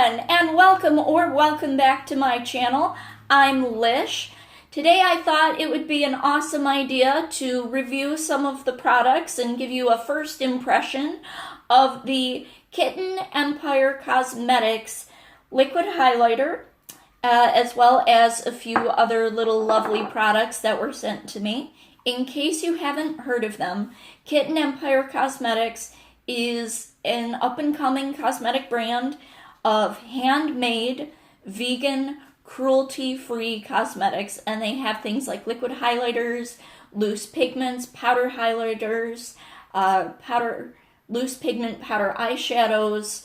everyone, and welcome back to my channel. I'm Lish. Today I thought it would be an awesome idea to review some of the products and give you a first impression of the Kitten Empire Cosmetics liquid highlighter, as well as a few other little lovely products that were sent to me. In case you haven't heard of them, Kitten Empire Cosmetics is an up-and-coming cosmetic brand of handmade, vegan, cruelty-free cosmetics, and they have things like liquid highlighters, loose pigments, powder highlighters, loose pigment powder eyeshadows,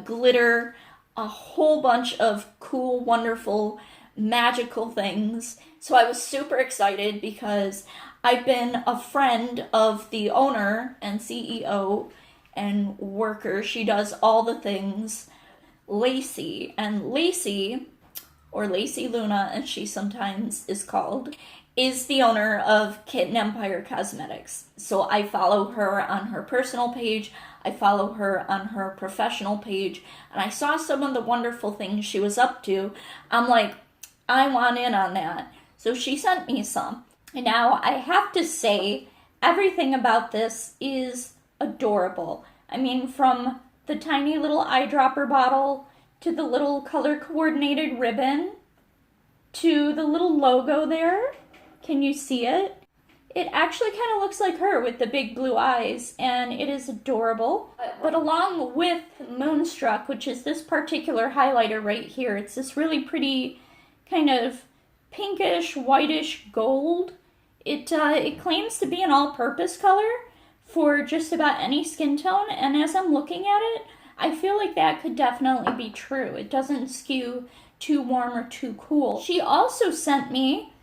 glitter, a whole bunch of cool, wonderful, magical things. So I was super excited because I've been a friend of the owner and CEO and worker. She does all the things, Lacey. And Lacey, or Lacey Luna as she sometimes is called, is the owner of Kitten Empire Cosmetics. So I follow her on her personal page, I follow her on her professional page, and I saw some of the wonderful things she was up to. I'm like, I want in on that. So she sent me some. And now I have to say, everything about this is adorable. I mean, from the tiny little eyedropper bottle, to the little color-coordinated ribbon, to the little logo there. Can you see it? It actually kind of looks like her with the big blue eyes, and it is adorable. But along with Moonstruck, which is this particular highlighter right here, it's this really pretty kind of pinkish, whitish gold. It claims to be an all-purpose color for just about any skin tone, and as I'm looking at it, I feel like that could definitely be true. It doesn't skew too warm or too cool. She also sent me,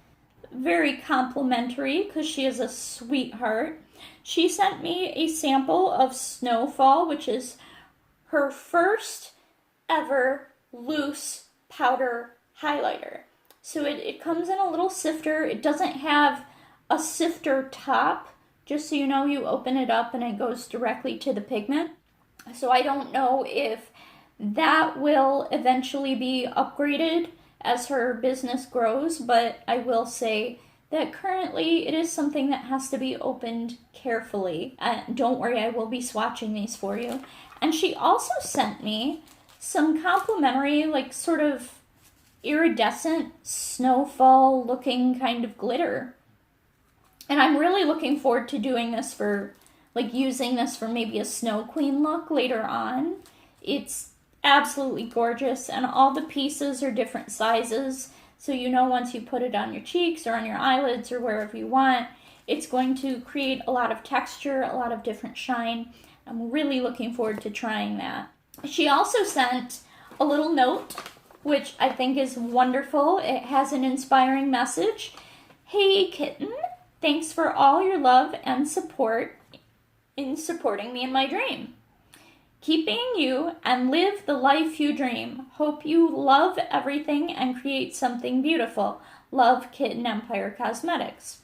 very complimentary because she is a sweetheart, she sent me a sample of Snowfall, which is her first ever loose powder highlighter. So it comes in a little sifter. It doesn't have a sifter top. Just so you know, you open it up and it goes directly to the pigment. So I don't know if that will eventually be upgraded as her business grows, but I will say that currently it is something that has to be opened carefully. Don't worry, I will be swatching these for you. And she also sent me some complimentary, like sort of iridescent snowfall looking kind of glitter. And I'm really looking forward to doing this for, like using this for maybe a Snow Queen look later on. It's absolutely gorgeous, and all the pieces are different sizes. So you know once you put it on your cheeks or on your eyelids or wherever you want, it's going to create a lot of texture, a lot of different shine. I'm really looking forward to trying that. She also sent a little note, which I think is wonderful. It has an inspiring message. Hey Kitten, thanks for all your love and support in supporting me in my dream. Keep being you and live the life you dream. Hope you love everything and create something beautiful. Love, Kitten Empire Cosmetics.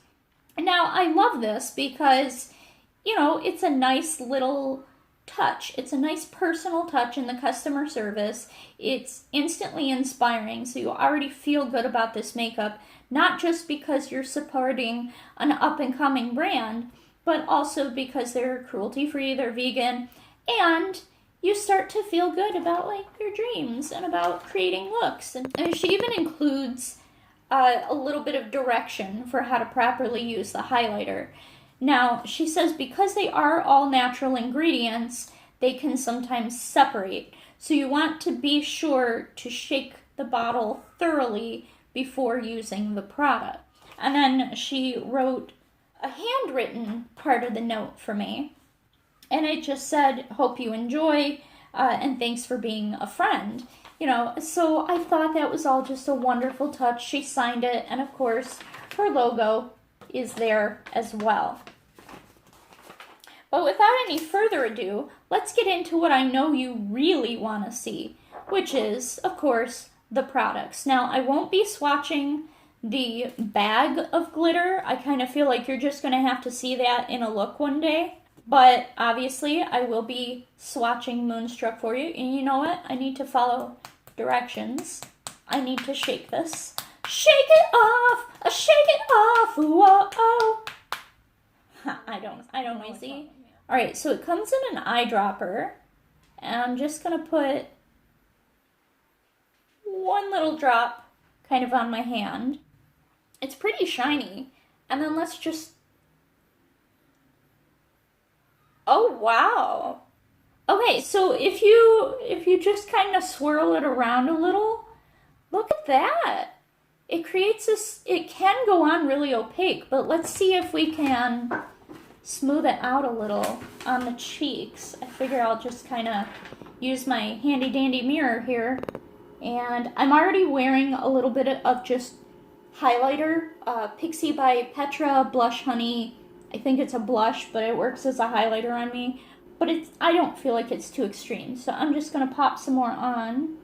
Now, I love this because, you know, it's a nice little touch. It's a nice personal touch in the customer service. It's instantly inspiring, so you already feel good about this makeup, not just because you're supporting an up-and-coming brand, but also because they're cruelty-free, they're vegan, and you start to feel good about like your dreams and about creating looks. And she even includes a little bit of direction for how to properly use the highlighter. Now, she says because they are all natural ingredients, they can sometimes separate. So you want to be sure to shake the bottle thoroughly before using the product. And then she wrote a handwritten part of the note for me. And it just said, hope you enjoy, and thanks for being a friend. You know, so I thought that was all just a wonderful touch. She signed it, and of course, her logo is there as well. But without any further ado, let's get into what I know you really want to see, which is, of course, the products. Now, I won't be swatching the bag of glitter. I kind of feel like you're just going to have to see that in a look one day. But obviously, I will be swatching Moonstruck for you. And you know what? I need to follow directions. I need to shake this. Shake it off! Shake it off! Whoa! I don't know, see? Alright, so it comes in an eyedropper. And I'm just gonna put one little drop kind of on my hand. It's pretty shiny. And then let's just... Oh, wow. Okay, so if you just kind of swirl it around a little, look at that. It creates this, it can go on really opaque, but let's see if we can smooth it out a little on the cheeks. I figure I'll just kind of use my handy dandy mirror here. And I'm already wearing a little bit of just highlighter, Pixie by Petra Blush Honey. I think it's a blush, but it works as a highlighter on me. But I don't feel like it's too extreme, so I'm just gonna pop some more on.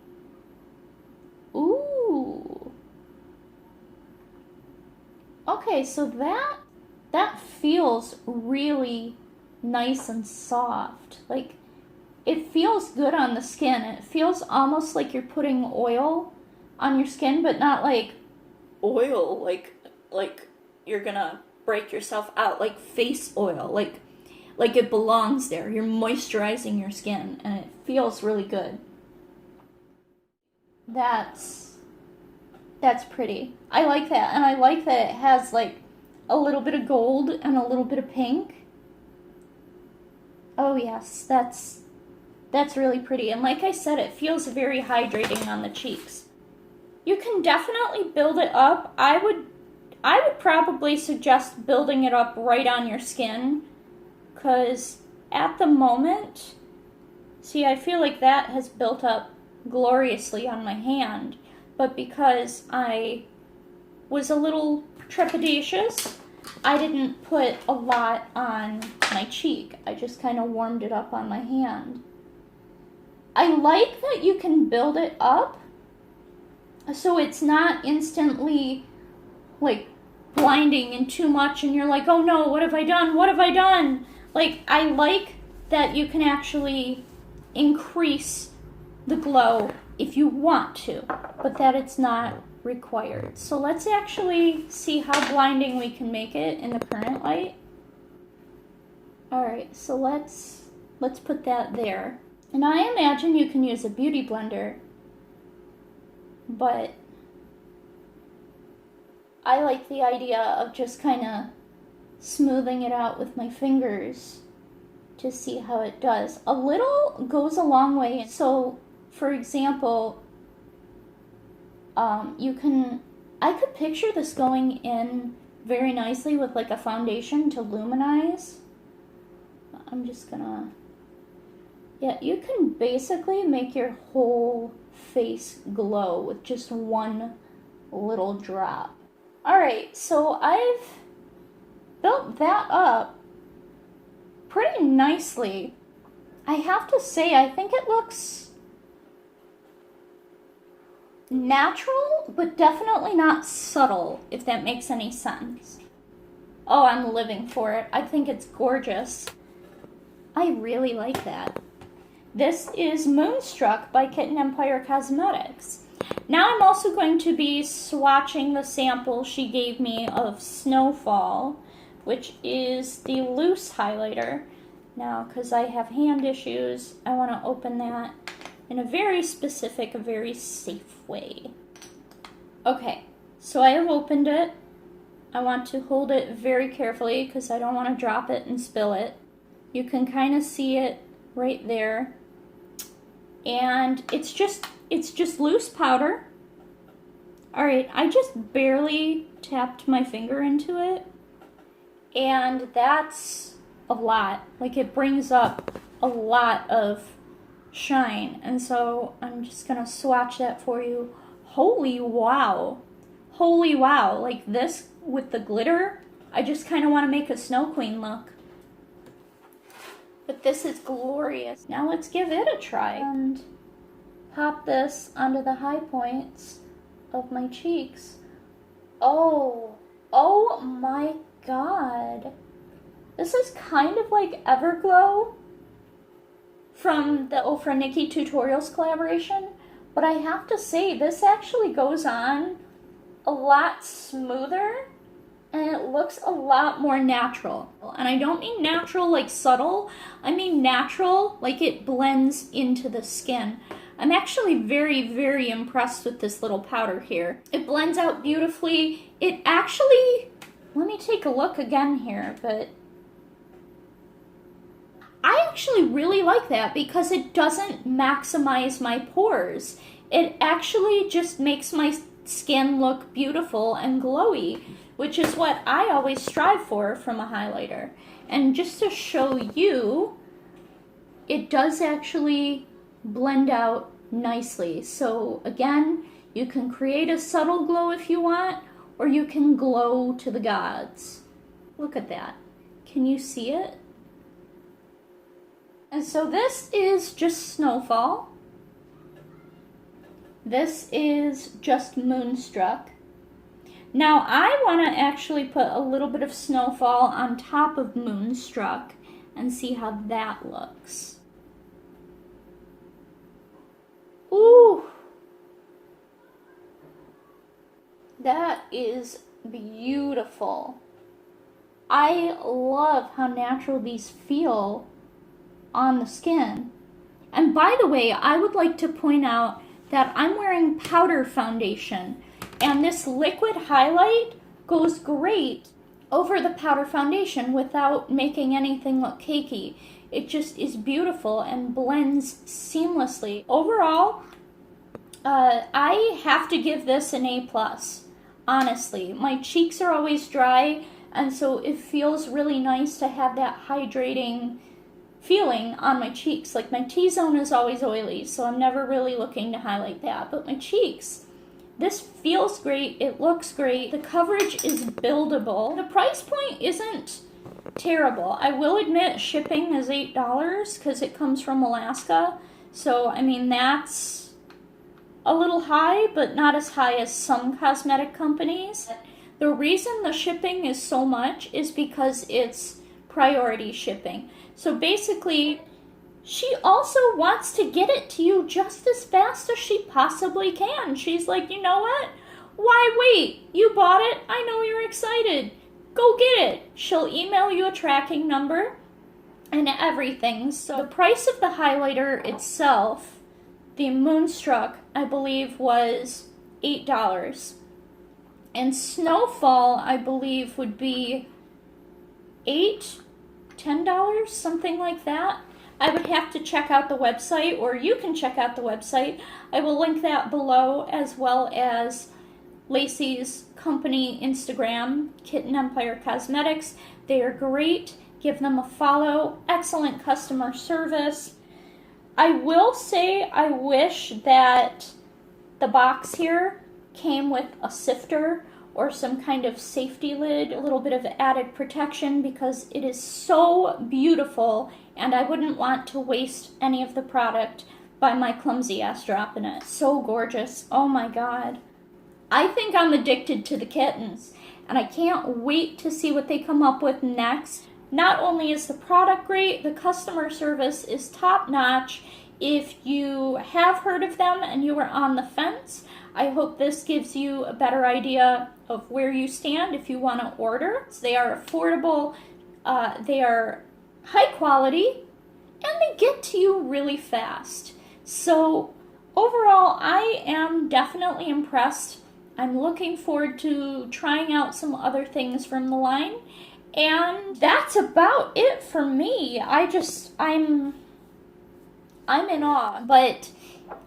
Ooh. Okay, so that feels really nice and soft. Like, it feels good on the skin. It feels almost like you're putting oil on your skin, but not like oil, like you're gonna break yourself out, like face oil, like it belongs there. You're moisturizing your skin, and it feels really good. That's pretty. I like that, and I like that it has like a little bit of gold and a little bit of pink. Oh yes, that's really pretty. And like I said, it feels very hydrating on the cheeks. You can definitely build it up. I would probably suggest building it up right on your skin, because at the moment, see, I feel like that has built up gloriously on my hand, but because I was a little trepidatious, I didn't put a lot on my cheek. I just kind of warmed it up on my hand. I like that you can build it up so it's not instantly like blinding and too much and you're like, oh no, what have I done? What have I done? Like, I like that you can actually increase the glow if you want to, but that it's not required. So let's actually see how blinding we can make it in the current light. Alright, so let's put that there. And I imagine you can use a beauty blender, but I like the idea of just kind of smoothing it out with my fingers to see how it does. A little goes a long way. So, for example, I could picture this going in very nicely with like a foundation to luminize. I'm just gonna, yeah, you can basically make your whole face glow with just one little drop. Alright, so I've built that up pretty nicely. I have to say, I think it looks natural, but definitely not subtle, if that makes any sense. Oh, I'm living for it. I think it's gorgeous. I really like that. This is Moonstruck by Kitten Empire Cosmetics. Now I'm also going to be swatching the sample she gave me of Snowfall, which is the loose highlighter. Now, because I have hand issues, I want to open that in a very specific, a very safe way. Okay, so I have opened it. I want to hold it very carefully because I don't want to drop it and spill it. You can kind of see it right there. And it's just loose powder. Alright, I just barely tapped my finger into it. And that's a lot. Like, it brings up a lot of shine. And so I'm just gonna swatch that for you. Holy wow. Holy wow. Like, this with the glitter, I just kind of want to make a Snow Queen look. But this is glorious. Now let's give it a try. And pop this onto the high points of my cheeks. Oh my god. This is kind of like Everglow from the Ofra Nikki Tutorials collaboration, but I have to say this actually goes on a lot smoother and it looks a lot more natural. And I don't mean natural like subtle, I mean natural like it blends into the skin. I'm actually very, very impressed with this little powder here. It blends out beautifully. It actually, let me take a look again here, but I actually really like that because it doesn't maximize my pores. It actually just makes my skin look beautiful and glowy, which is what I always strive for from a highlighter. And just to show you, it does actually blend out nicely. So again, you can create a subtle glow if you want, or you can glow to the gods. Look at that. Can you see it? And so this is just Snowfall. This is just Moonstruck. Now I want to actually put a little bit of Snowfall on top of Moonstruck and see how that looks. Ooh! That is beautiful. I love how natural these feel on the skin. And by the way, I would like to point out that I'm wearing powder foundation, and this liquid highlight goes great over the powder foundation without making anything look cakey. It just is beautiful and blends seamlessly. Overall, I have to give this an A+. Honestly, my cheeks are always dry, and so it feels really nice to have that hydrating feeling on my cheeks. Like my T-zone is always oily, so I'm never really looking to highlight that. But my cheeks, this feels great, it looks great, the coverage is buildable. The price point isn't terrible. I will admit shipping is $8 because it comes from Alaska. So, I mean, that's a little high, but not as high as some cosmetic companies. The reason the shipping is so much is because it's priority shipping. So basically, she also wants to get it to you just as fast as she possibly can. She's like, you know what? Why wait? You bought it. I know you're excited. Go get it. She'll email you a tracking number and everything. So the price of the highlighter itself, the Moonstruck, I believe was $8. And Snowfall, I believe, would be $10, something like that. I would have to check out the website, or you can check out the website. I will link that below, as well as Lacey's company Instagram, Kitten Empire Cosmetics. They are great. Give them a follow. Excellent customer service. I will say I wish that the box here came with a sifter or some kind of safety lid, a little bit of added protection, because it is so beautiful and I wouldn't want to waste any of the product by my clumsy ass dropping it. So gorgeous. Oh my god. I think I'm addicted to the kittens, and I can't wait to see what they come up with next. Not only is the product great, the customer service is top notch. If you have heard of them and you are on the fence, I hope this gives you a better idea of where you stand if you want to order. They are affordable, they are high quality, and they get to you really fast. So overall, I am definitely impressed. I'm looking forward to trying out some other things from the line. And that's about it for me. I'm in awe. But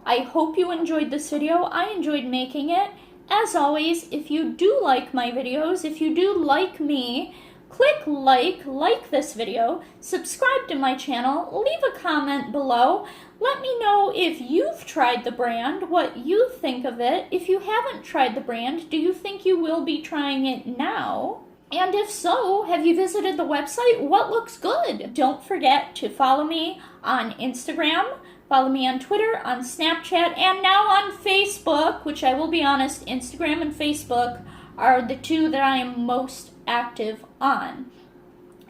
I hope you enjoyed this video. I enjoyed making it. As always, if you do like my videos, if you do like me, click like this video, subscribe to my channel, leave a comment below. Let me know if you've tried the brand, what you think of it. If you haven't tried the brand, do you think you will be trying it now? And if so, have you visited the website? What looks good? Don't forget to follow me on Instagram, follow me on Twitter, on Snapchat, and now on Facebook, which I will be honest, Instagram and Facebook are the two that I am most active on.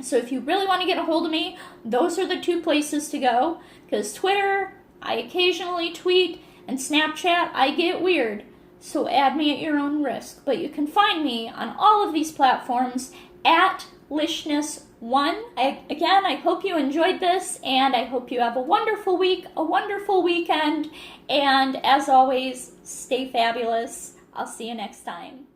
So if you really want to get a hold of me, those are the two places to go, because Twitter, I occasionally tweet, and Snapchat, I get weird. So add me at your own risk. But you can find me on all of these platforms at Lishness1. Again, I hope you enjoyed this, and I hope you have a wonderful week, a wonderful weekend, and as always, stay fabulous. I'll see you next time.